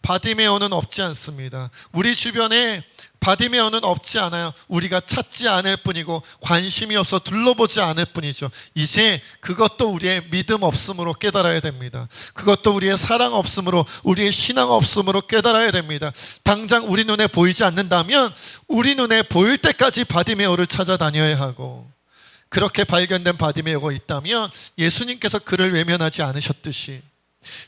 바디메오는 없지 않습니다. 우리 주변에 바디메오는 없지 않아요. 우리가 찾지 않을 뿐이고 관심이 없어 둘러보지 않을 뿐이죠. 이제 그것도 우리의 믿음 없음으로 깨달아야 됩니다. 그것도 우리의 사랑 없음으로, 우리의 신앙 없음으로 깨달아야 됩니다. 당장 우리 눈에 보이지 않는다면 우리 눈에 보일 때까지 바디메오를 찾아다녀야 하고, 그렇게 발견된 바디메오가 있다면 예수님께서 그를 외면하지 않으셨듯이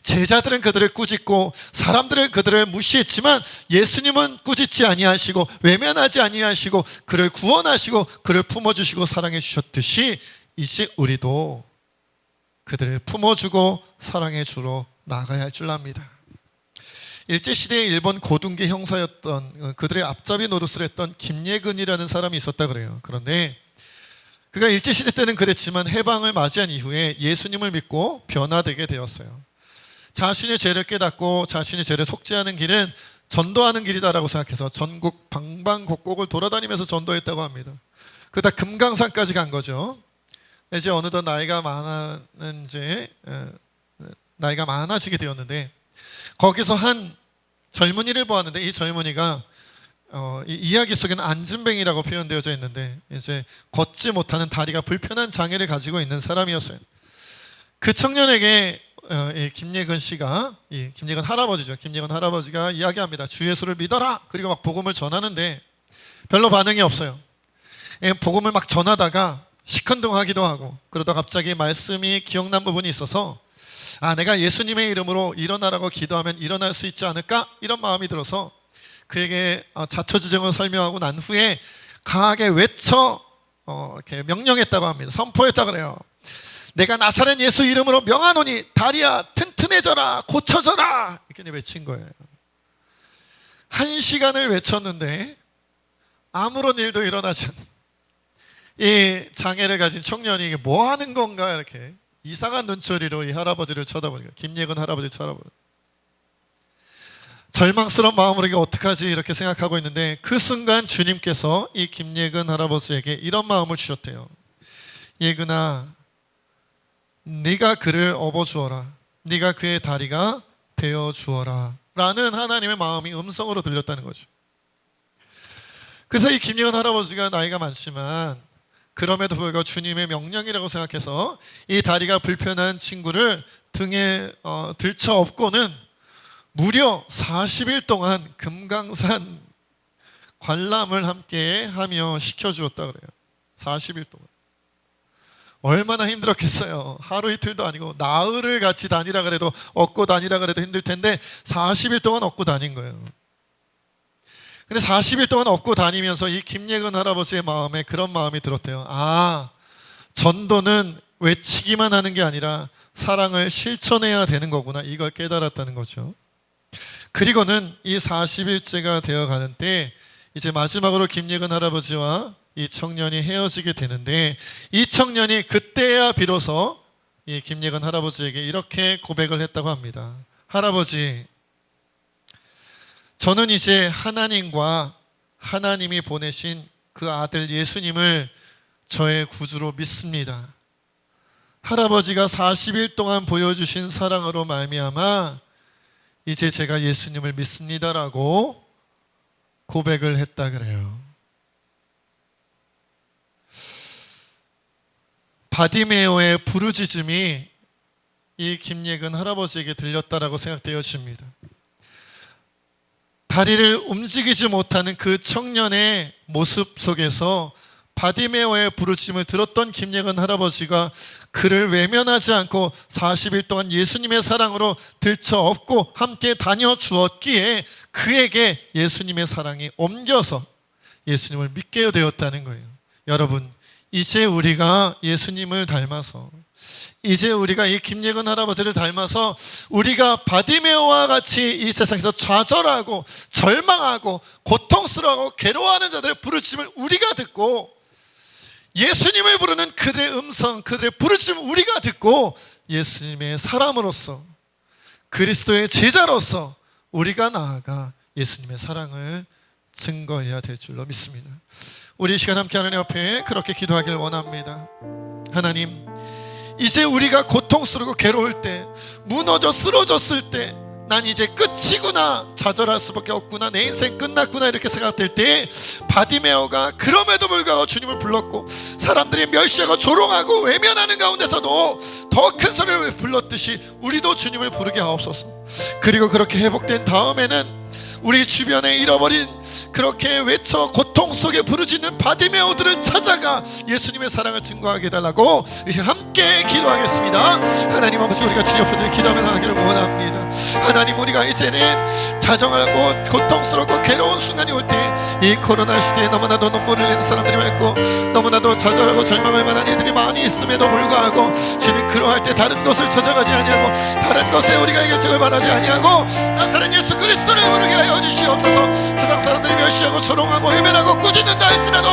제자들은 그들을 꾸짖고 사람들은 그들을 무시했지만 예수님은 꾸짖지 아니하시고 외면하지 아니하시고 그를 구원하시고 그를 품어주시고 사랑해 주셨듯이 이제 우리도 그들을 품어주고 사랑해 주러 나가야 할 줄 압니다. 일제시대의 일본 고등계 형사였던, 그들의 앞잡이 노릇을 했던 김예근이라는 사람이 있었다 그래요. 그런데 그가 일제시대 때는 그랬지만 해방을 맞이한 이후에 예수님을 믿고 변화되게 되었어요. 자신의 죄를 깨닫고 자신의 죄를 속죄하는 길은 전도하는 길이다라고 생각해서 전국 방방곡곡을 돌아다니면서 전도했다고 합니다. 그러다 금강산까지 간 거죠. 이제 어느덧 나이가 많아지게 되었는데, 거기서 한 젊은이를 보았는데, 이 젊은이가 이 이야기 속에는 안진뱅이라고 표현되어져 있는데, 이제 걷지 못하는 다리가 불편한 장애를 가지고 있는 사람이었어요. 그 청년에게 이 김예근 씨가, 이 김예근 할아버지죠. 김예근 할아버지가 이야기합니다. 주 예수를 믿어라. 그리고 막 복음을 전하는데 별로 반응이 없어요. 복음을 막 전하다가 시큰둥하기도 하고, 그러다 갑자기 말씀이 기억난 부분이 있어서 내가 예수님의 이름으로 일어나라고 기도하면 일어날 수 있지 않을까? 이런 마음이 들어서 그에게 자초지종을 설명하고 난 후에 강하게 외쳐 이렇게 명령했다고 합니다. 선포했다 그래요. 내가 나사렛 예수 이름으로 명하노니 다리야 튼튼하게 순해져라, 고쳐져라 이렇게 외친 거예요. 1시간을 외쳤는데 아무런 일도 일어나지 않는 이 장애를 가진 청년이 이게 뭐 하는 건가 이렇게 이상한 눈초리로 이 할아버지를 쳐다보니까 김예근 할아버지를 쳐다보니까 절망스러운 마음으로 이게 어떡하지 이렇게 생각하고 있는데 그 순간 주님께서 이 김예근 할아버지에게 이런 마음을 주셨대요. 예근아, 네가 그를 업어주어라. 네가 그의 다리가 되어주어라 라는 하나님의 마음이 음성으로 들렸다는 거죠. 그래서 이 김예근 할아버지가 나이가 많지만 그럼에도 불구하고 주님의 명령이라고 생각해서 이 다리가 불편한 친구를 등에 들쳐 업고는 무려 40일 동안 금강산 관람을 함께 하며 시켜주었다 그래요. 40일 동안. 얼마나 힘들었겠어요. 하루 이틀도 아니고 나흘을 같이 다니라 그래도 업고 다니라 그래도 힘들 텐데 40일 동안 업고 다닌 거예요. 근데 40일 동안 업고 다니면서 이 김예근 할아버지의 마음에 그런 마음이 들었대요. 아, 전도는 외치기만 하는 게 아니라 사랑을 실천해야 되는 거구나. 이걸 깨달았다는 거죠. 그리고는 이 40일째가 되어가는 때 이제 마지막으로 김예근 할아버지와 이 청년이 헤어지게 되는데 이 청년이 그때야 비로소 이 김예근 할아버지에게 이렇게 고백을 했다고 합니다. 할아버지, 저는 이제 하나님과 하나님이 보내신 그 아들 예수님을 저의 구주로 믿습니다. 할아버지가 40일 동안 보여주신 사랑으로 말미암아 이제 제가 예수님을 믿습니다라고 고백을 했다 그래요. 바디메오의 부르짖음이 이 김예근 할아버지에게 들렸다라고 생각되어집니다. 다리를 움직이지 못하는 그 청년의 모습 속에서 바디메오의 부르짖음을 들었던 김예근 할아버지가 그를 외면하지 않고 40일 동안 예수님의 사랑으로 들쳐 업고 함께 다녀 주었기에 그에게 예수님의 사랑이 옮겨서 예수님을 믿게 되었다는 거예요. 여러분, 이제 우리가 예수님을 닮아서 이제 우리가 이 김예근 할아버지를 닮아서 우리가 바디메오와 같이 이 세상에서 좌절하고 절망하고 고통스러워하고 괴로워하는 자들의 부르짖음을 우리가 듣고 예수님을 부르는 그들의 음성, 그들의 부르짖음을 우리가 듣고 예수님의 사람으로서 그리스도의 제자로서 우리가 나아가 예수님의 사랑을 증거해야 될 줄로 믿습니다. 우리 이 시간 함께 하나님 앞에 그렇게 기도하기를 원합니다. 하나님, 이제 우리가 고통스럽고 괴로울 때, 무너져 쓰러졌을 때, 난 이제 끝이구나, 좌절할 수밖에 없구나, 내 인생 끝났구나 이렇게 생각될 때 바디메오가 그럼에도 불구하고 주님을 불렀고 사람들이 멸시하고 조롱하고 외면하는 가운데서도 더 큰 소리를 불렀듯이 우리도 주님을 부르게 하옵소서. 그리고 그렇게 회복된 다음에는 우리 주변에 잃어버린 그렇게 외쳐 고통 속에 부르짖는 바디메오들을 찾아가 예수님의 사랑을 증거하게 해달라고 이제 함께 기도하겠습니다. 하나님 아버지, 우리가 주 옆에 기도하며 나가기를 원합니다. 하나님, 우리가 이제는 자정하고 고통스럽고 괴로운 순간이 올 때 이 코로나 시대에 너무나도 눈물을 흘리는 사람들이 많고 너무나도 좌절하고 절망할 만한 이들이 많이 있음에도 불구하고 주님, 그러할 때 다른 것을 찾아가지 아니하고 다른 것에 우리가 해결책을 바라지 아니하고 나사렛 예수 그리스도를 부르게 하여 주시옵소서. 세상 사람들이 멸시하고 조롱하고 외면하고 꾸짖는다 할지라도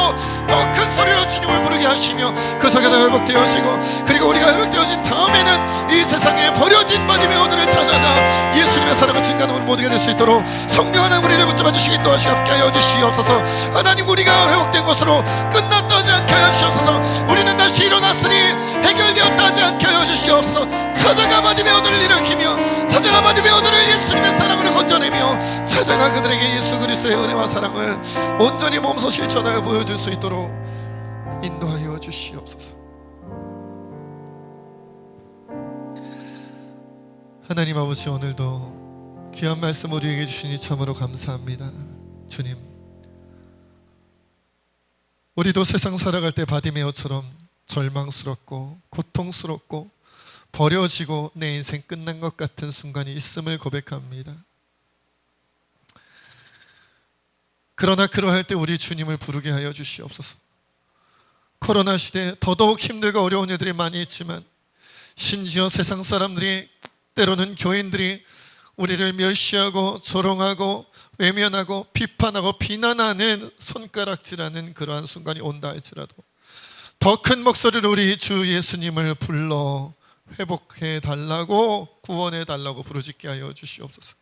더 큰 소리로 주님을 부르게 하시며 그 속에서 회복되어지고 그리고 우리가 회복되어진 다음에는 이 세상에 버려진 바디메오들을 찾아가 예수님의 사랑을 증거하는 우리 모두가 될 수 있도록 성령 하나님 우리를 붙잡아 주시기 인도하시고 함께 하여 주시옵소서. 하나님, 우리가 회복된 것으로 끝났다 하지 않게 하여 주시옵소서. 우리는 다시 일어났으니 해결되었다 하지 않게 하여 주시옵소서. 찾아가 바디메오들을 일으키며 찾아가 바디메오들을 예수님의 사랑으로 건져내며 찾아가 그들에게 예수 그리스도의 은혜와 사랑을 온전히 몸소 실천하여 보여줄 수 있도록 인도하여 주시옵소서. 하나님 아버지, 오늘도 귀한 말씀 우리에게 주시니 참으로 감사합니다. 주님, 우리도 세상 살아갈 때 바디메오처럼 절망스럽고 고통스럽고 버려지고 내 인생 끝난 것 같은 순간이 있음을 고백합니다. 그러나 그러할 때 우리 주님을 부르게 하여 주시옵소서. 코로나 시대에 더더욱 힘들고 어려운 일들이 많이 있지만 심지어 세상 사람들이 때로는 교인들이 우리를 멸시하고 조롱하고 외면하고 비판하고 비난하는 손가락질하는 그러한 순간이 온다 할지라도 더 큰 목소리로 우리 주 예수님을 불러 회복해 달라고 구원해 달라고 부르짖게 하여 주시옵소서.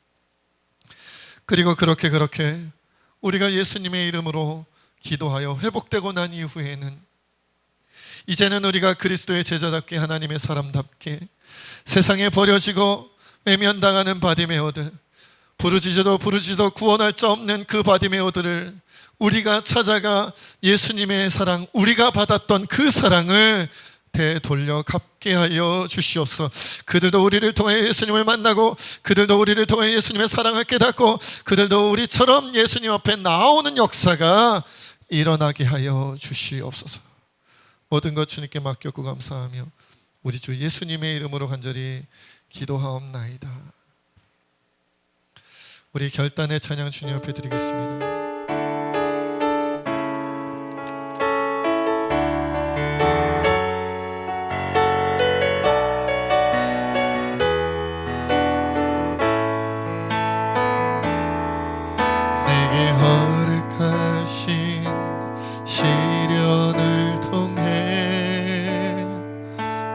그리고 그렇게 우리가 예수님의 이름으로 기도하여 회복되고 난 이후에는 이제는 우리가 그리스도의 제자답게 하나님의 사람답게 세상에 버려지고 외면당하는 바디메오들, 부르짖어도 구원할 자 없는 그 바디메오들을 우리가 찾아가 예수님의 사랑, 우리가 받았던 그 사랑을 되돌려 갚게 하여 주시옵소서. 그들도 우리를 통해 예수님을 만나고 그들도 우리를 통해 예수님의 사랑을 깨닫고 그들도 우리처럼 예수님 앞에 나오는 역사가 일어나게 하여 주시옵소서. 모든 것 주님께 맡겼고 감사하며 우리 주 예수님의 이름으로 간절히 기도하옵나이다. 우리 결단의 찬양 주님 앞에 드리겠습니다. 내게 허락하신 시련을 통해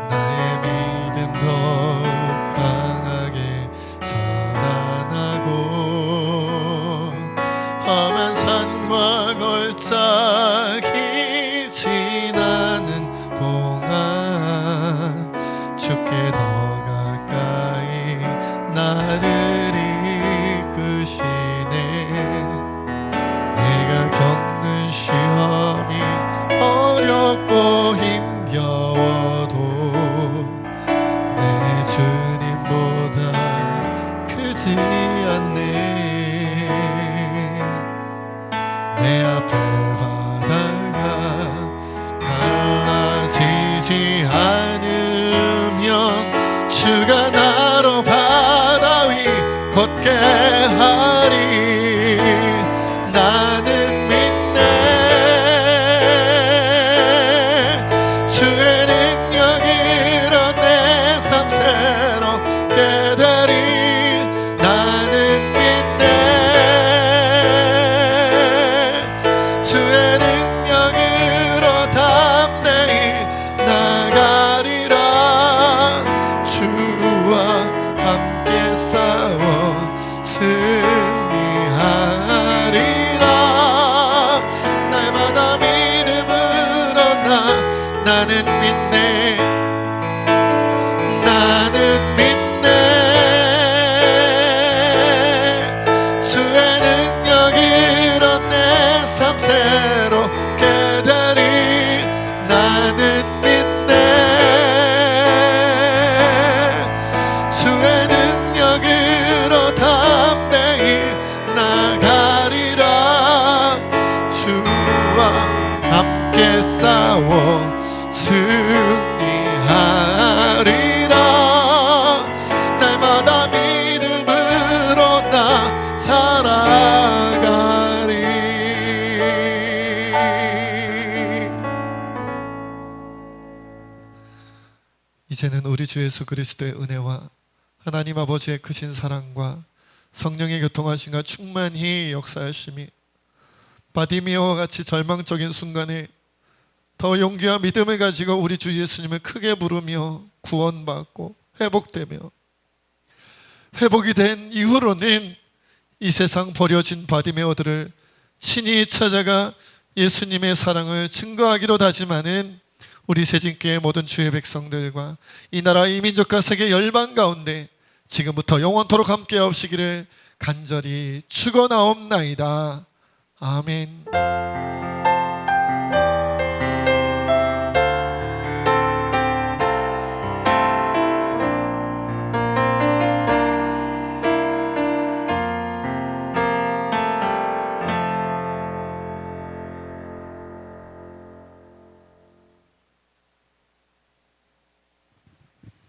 나의 믿음 더욱 강하게 자라나고 험한 산과 걸작이 지나는 동안 주께 더 가까이 나를 이끄시네. 내가 겪는 시험이 어렵고 힘겨워도 내 주님보다 크지 않네. 내 앞에 바다가 달라지지 않으면 주가 나로 바다 위 걷게 하리. 나는 믿네. 주의 능력으로 내 삶 새롭게 되리. 나는 믿네. 주의 능력으로 담대히 나가리라. 주와 함께 싸워 승리하리라. 날마다 믿음으로 나는 믿네. 나는 믿네. 주의 능력으로 내 삶 새롭게 되리. 나는 믿네. 주의 능력으로 담대히 나가리라. 주와 함께 싸워 승리하리라. 날마다 믿음으로 나 살아가리. 이제는 우리 주 예수 그리스도의 은혜와 하나님 아버지의 크신 사랑과 성령의 교통하심과 충만히 역사하심이 바디미오와 같이 절망적인 순간에 더 용기와 믿음을 가지고 우리 주 예수님을 크게 부르며 구원받고 회복되며 회복이 된 이후로는 이 세상 버려진 바디메오들을 친히 찾아가 예수님의 사랑을 증거하기로 다짐하는 우리 새진교회 모든 주의 백성들과 이 나라 이 민족과 세계 열방 가운데 지금부터 영원토록 함께 하시기를 간절히 축원하옵나이다. 아멘.